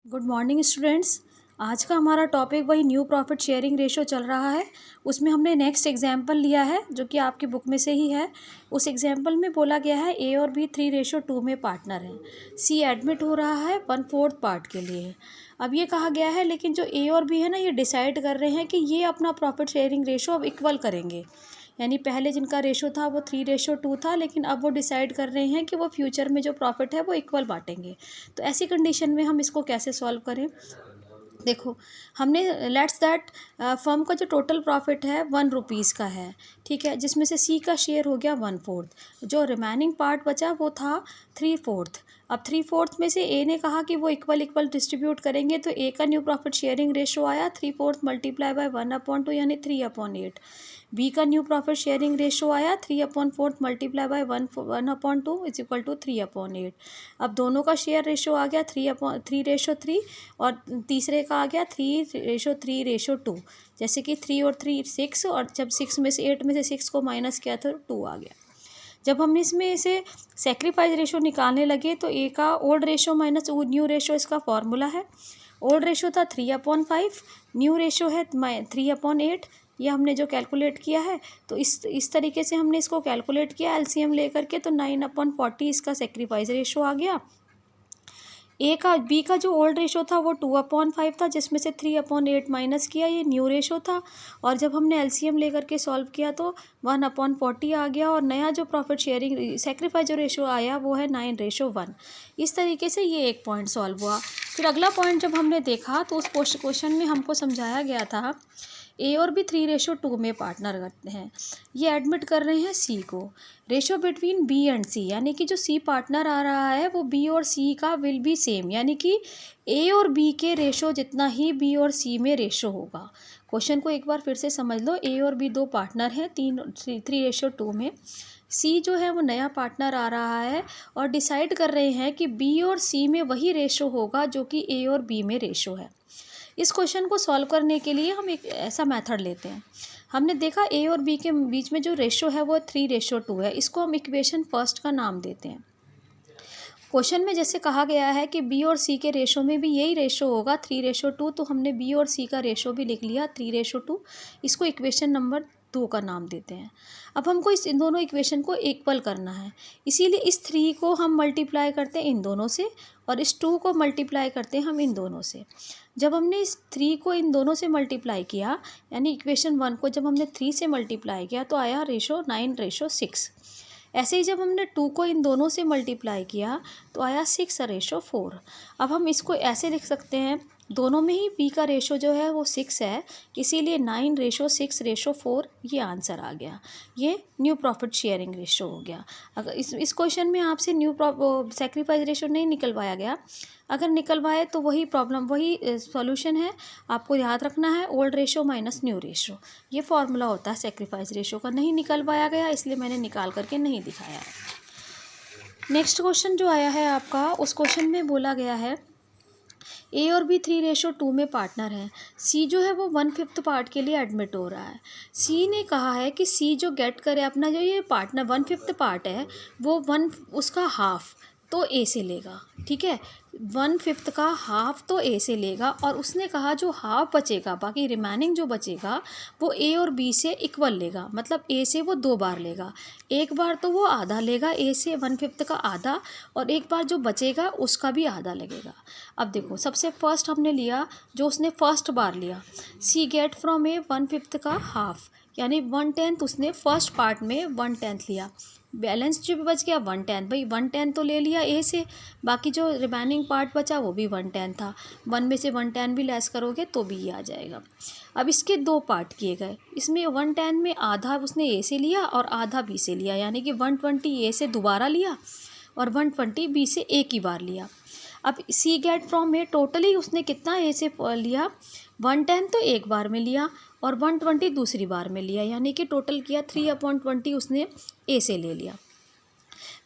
Good morning students. आज का हमारा टॉपिक वही न्यू प्रॉफिट शेयरिंग रेशो चल रहा है। उसमें हमने नेक्स्ट एग्जाम्पल लिया है जो कि आपकी बुक में से ही है। उस एग्जाम्पल में बोला गया है ए और बी 3:2 में पार्टनर हैं। सी एडमिट हो रहा है 1/4 पार्ट के लिए। अब ये कहा गया है लेकिन जो ए और बी है ना, ये डिसाइड कर रहे हैं कि ये अपना प्रॉफिट शेयरिंग रेशो अब इक्वल करेंगे। यानी पहले जिनका रेशो था वो 3:2 था, लेकिन अब वो डिसाइड कर रहे हैं कि वो फ्यूचर में जो प्रॉफिट है वो इक्वल बांटेंगे। तो ऐसी कंडीशन में हम इसको कैसे सॉल्व करें। देखो, हमने लेट्स दैट फर्म का जो टोटल प्रॉफिट है 1 रुपीज़ का है, ठीक है, जिसमें से सी का शेयर हो गया 1/4। जो रिमेनिंग पार्ट बचा वो था 3/4। अब 3/4 में से ए ने कहा कि वो इक्वल इक्वल डिस्ट्रीब्यूट करेंगे, तो ए का न्यू प्रॉफिट शेयरिंग रेशो आया 3/4 मल्टीप्लाई बाय 1/2 यानी 3/8। बी का न्यू प्रॉफिट शेयरिंग रेशो आया 3/4 multiply by 1/2 is equal to 3/8। अब दोनों का शेयर रेशो आ गया 3:3 और तीसरे का आ गया 3:3:2। जैसे कि 3 और 3 6, और जब 6 में से 8 में से 6 को माइनस किया तो 2 आ गया। जब हम इसमें से सेक्रीफाइस रेशो निकालने लगे तो ए का old ratio minus new ratio इसका फॉर्मूला है। ओल्ड रेशो था 3/5, न्यू रेशो है 3/8। ये हमने जो कैलकुलेट किया है, तो इस तरीके से हमने इसको कैलकुलेट किया एलसीएम लेकर के, तो 9/40 इसका सेक्रीफाइस रेशो आ गया। बी का जो ओल्ड रेशो था वो 2/5 था, जिसमें से 3/8 माइनस किया, ये न्यू रेशो था। और जब हमने एलसीएम लेकर के सॉल्व किया तो 1/40 आ गया, और नया जो प्रॉफिट शेयरिंग सेक्रीफाइस जो रेशो आया वो है 9:1। इस तरीके से ये एक पॉइंट सॉल्व हुआ। फिर अगला पॉइंट जब हमने देखा तो उस क्वेश्चन में हमको समझाया गया था ए और बी 3:2 में पार्टनर करते हैं। ये एडमिट कर रहे हैं सी को। रेशो बिटवीन बी एंड सी, यानी कि जो सी पार्टनर आ रहा है वो बी और सी का विल बी सेम, यानी कि ए और बी के रेशो जितना ही बी और सी में रेशो होगा। क्वेश्चन को एक बार फिर से समझ लो। ए और बी दो पार्टनर हैं 3:2 में। सी जो है वो नया पार्टनर आ रहा है और डिसाइड कर रहे हैं कि बी और सी में वही रेशो होगा जो कि ए और बी में रेशो है। इस क्वेश्चन को सॉल्व करने के लिए हम एक ऐसा मेथड लेते हैं। हमने देखा ए और बी के बीच में जो रेशो है वो 3:2 है। इसको हम इक्वेशन फर्स्ट का नाम देते हैं। क्वेश्चन में जैसे कहा गया है कि बी और सी के रेशो में भी यही रेशो होगा 3:2, तो हमने बी और सी का रेशो भी लिख लिया 3:2। इसको इक्वेशन नंबर 2 का नाम देते हैं। अब हमको इन दोनों इक्वेशन को इक्वल करना है, इसीलिए इस 3 को हम मल्टीप्लाई करते हैं इन दोनों से, और इस 2 को मल्टीप्लाई करते हैं हम इन दोनों से। जब हमने इस 3 को इन दोनों से मल्टीप्लाई किया, यानी इक्वेशन 1 को जब हमने 3 से मल्टीप्लाई किया तो आया रेशो 9:6। ऐसे ही जब हमने 2 को इन दोनों से मल्टीप्लाई किया तो आया 6:4। अब हम इसको ऐसे लिख सकते हैं, दोनों में ही बी का रेशो जो है वो 6 है, इसीलिए 9:6:4 ये आंसर आ गया। ये न्यू प्रॉफिट शेयरिंग रेशो हो गया। अगर इस क्वेश्चन में आपसे सेक्रीफाइस रेशो नहीं निकलवाया गया, अगर निकलवाए तो वही प्रॉब्लम वही सॉल्यूशन है। आपको याद रखना है old ratio minus new ratio, ये फॉर्मूला होता है सेक्रीफाइस रेशो का। नहीं निकलवाया गया इसलिए मैंने निकाल करके नहीं दिखाया है। नेक्स्ट क्वेश्चन जो आया है आपका, उस क्वेश्चन में बोला गया है ए और बी 3:2 में पार्टनर हैं। सी जो है वो 1/5 पार्ट के लिए एडमिट हो रहा है। सी ने कहा है कि सी जो गेट करे अपना जो ये पार्टनर 1/5 पार्ट है वो उसका हाफ तो ए से लेगा, ठीक है। 1/5 का हाफ तो ए से लेगा, और उसने कहा जो हाफ बचेगा, बाकी रिमेनिंग जो बचेगा वो ए और बी से इक्वल लेगा, मतलब ए से वो 2 बार लेगा। एक बार तो वो आधा लेगा ए से 1/5 का आधा, और एक बार जो बचेगा उसका भी आधा लगेगा। अब देखो, सबसे फर्स्ट हमने लिया जो उसने फर्स्ट बार लिया, सी गेट फ्रॉम ए 1/5 का हाफ, यानी 1/10 उसने फर्स्ट पार्ट में 1/10 लिया। बैलेंस जो भी बच गया 1/10, भाई 1/10 तो ले लिया ए से, बाकी जो रिमेनिंग पार्ट बचा वो भी 1/10 था। 1 में से 1/10 भी लेस करोगे तो भी ये आ जाएगा। अब इसके 2 पार्ट किए गए, इसमें 1/10 में आधा उसने ए से लिया और आधा बी से लिया, यानी कि 120 ए से दोबारा लिया और 120 बी से एक ही बार लिया। अब सी गेट फ्रॉम ए टोटली उसने कितना ए से लिया, 1/10 तो एक बार में लिया और 120 दूसरी बार में लिया, यानी कि टोटल किया 3/20 उसने ए से ले लिया।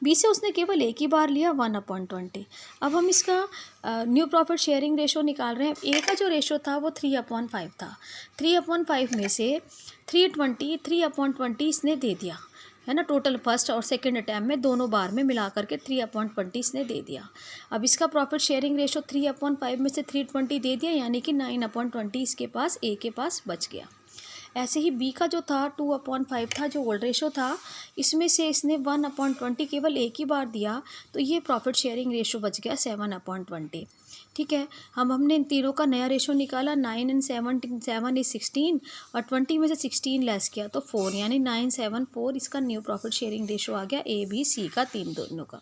बी से उसने केवल एक ही बार लिया 1/20। अब हम इसका न्यू प्रॉफिट शेयरिंग रेशो निकाल रहे हैं। ए का जो रेशो था वो 3/5 था। 3/5 में से 3/20 इसने दे दिया, है ना। टोटल फर्स्ट और सेकंड अटैम्प्ट में दोनों बार में मिला करके 3/20 इसने दे दिया। अब इसका प्रॉफिट शेयरिंग रेशो 3/5 में से 320 दे दिया, यानी कि 9/20 इसके पास ए के पास बच गया। ऐसे ही बी का जो था 2/5 था, जो ओल्ड रेशो था, इसमें से इसने 1/20 केवल एक ही बार दिया, तो ये प्रॉफिट शेयरिंग रेशो बच गया 7/20। ठीक है, हमने इन तीनों का नया रेशो निकाला, 9 and 7 is 16 और 20 में से 16 लेस किया तो 4, यानी 9/7/4 इसका न्यू प्रॉफिट शेयरिंग रेशो आ गया ए बी सी का, तीन दोनों का।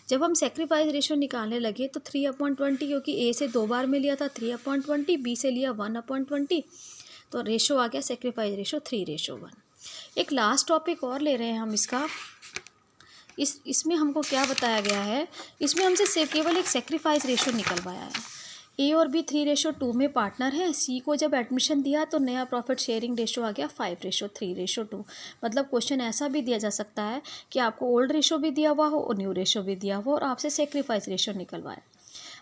जब हम सेक्रीफाइस रेशो निकालने लगे तो 3/20, क्योंकि ए से 2 बार में लिया था 3/20, बी से लिया 1/20, तो रेशो आ गया सेक्रीफाइस रेशो 3:1। एक लास्ट टॉपिक और ले रहे हैं हम इसका। इसमें हमको क्या बताया गया है, इसमें हमसे सिर्फ केवल एक सेक्रीफाइस रेशो निकलवाया है। ए और बी 3:2 में पार्टनर है। सी को जब एडमिशन दिया तो नया प्रॉफिट शेयरिंग रेशो आ गया 5:3:2। मतलब क्वेश्चन ऐसा भी दिया जा सकता है कि आपको ओल्ड रेशो भी दिया हुआ हो और न्यू रेशो भी दिया हुआ और आपसे सेक्रीफाइस रेशो निकलवाए।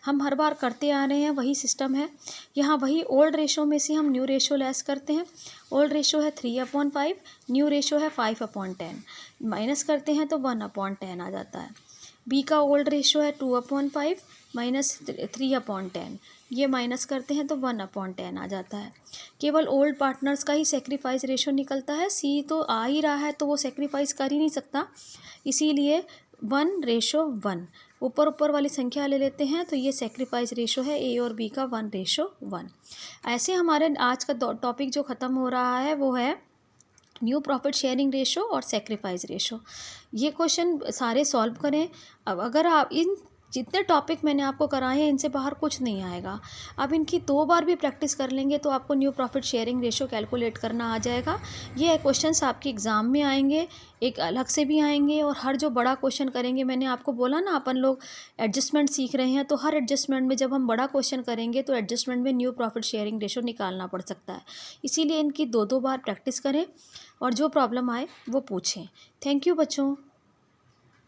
हम हर बार करते आ रहे हैं, वही सिस्टम है। यहाँ वही ओल्ड रेशो में से हम न्यू रेशो लेस करते हैं। ओल्ड रेशो है 3/5, न्यू रेशो है 5/10, माइनस करते हैं तो 1/10 आ जाता है। बी का ओल्ड रेशो है 2/5 माइनस 3/10, ये माइनस करते हैं तो 1/10 आ जाता है। केवल ओल्ड पार्टनर्स का ही सेक्रीफाइस रेशो निकलता है। सी तो आ ही रहा है तो वो सेक्रीफाइस कर ही नहीं सकता, इसीलिए 1:1 ऊपर वाली संख्या ले लेते हैं, तो ये सेक्रीफाइस रेशो है ए और बी का 1:1। ऐसे हमारे आज का टॉपिक जो ख़त्म हो रहा है वो है न्यू प्रॉफिट शेयरिंग रेशो और सेक्रीफाइस रेशो। ये क्वेश्चन सारे सॉल्व करें। अब अगर आप इन जितने टॉपिक मैंने आपको कराए हैं इनसे बाहर कुछ नहीं आएगा। अब इनकी 2 बार भी प्रैक्टिस कर लेंगे तो आपको new profit sharing ratio calculate करना आ जाएगा। ये क्वेश्चंस आपके एग्ज़ाम में आएंगे, एक अलग से भी आएंगे, और हर जो बड़ा क्वेश्चन करेंगे, मैंने आपको बोला ना अपन लोग एडजस्टमेंट सीख रहे हैं, तो हर एडजस्टमेंट में जब हम बड़ा क्वेश्चन करेंगे तो एडजस्टमेंट में न्यू प्रॉफिट शेयरिंग रेशो निकालना पड़ सकता है। इसीलिए इनकी 2-2 बार प्रैक्टिस करें और जो प्रॉब्लम आए वो पूछें। थैंक यू बच्चों।